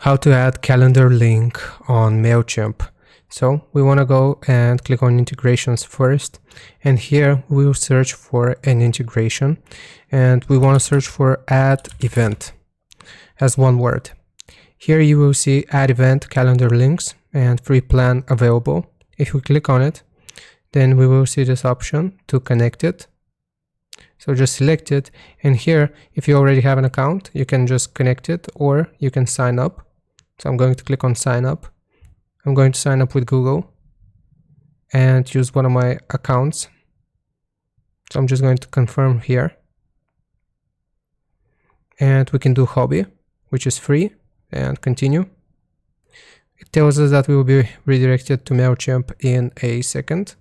How to add calendar link on Mailchimp. So we want to go and click on integrations first, and here we will search for an integration, and we want to search for add event as one word. Here you will see add event calendar links and free plan available. If we click on it, then we will see this option to connect it. So just select it, and here if you already have an account, you can just connect it or you can sign up. So I'm going to click on sign up. I'm going to sign up with Google and use one of my accounts. So I'm just going to confirm here. And we can do hobby, which is free, and continue. It tells us that we will be redirected to Mailchimp in a second.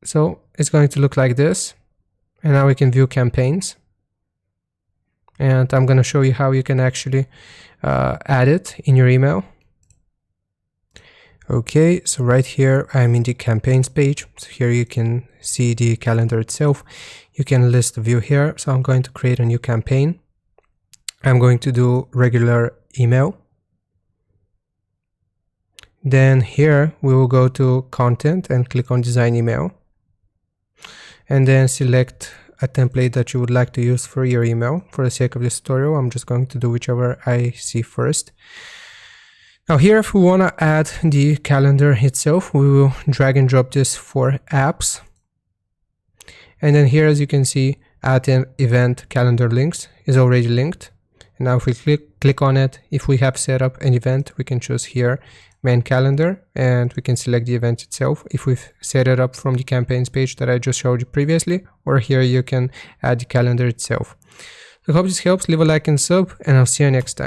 So it's going to look like this. And now we can view campaigns. And I'm going to show you how you can actually add it in your email. Okay, so right here I'm in the campaigns page. So here you can see the calendar itself. You can list the view here. So I'm going to create a new campaign. I'm going to do regular email. Then here we will go to content and click on design email. And then select a template that you would like to use for your email. For the sake of this tutorial, I'm just going to do whichever I see first. Now here, if we want to add the calendar itself, we will drag and drop this for apps. And then here, as you can see, add an event calendar links is already linked. And now if we click on it, if we have set up an event, we can choose here main calendar, and we can select the event itself if we've set it up from the campaigns page that I just showed you previously, or here you can add the calendar itself. So I hope this helps. Leave a like and sub, and I'll see you next time.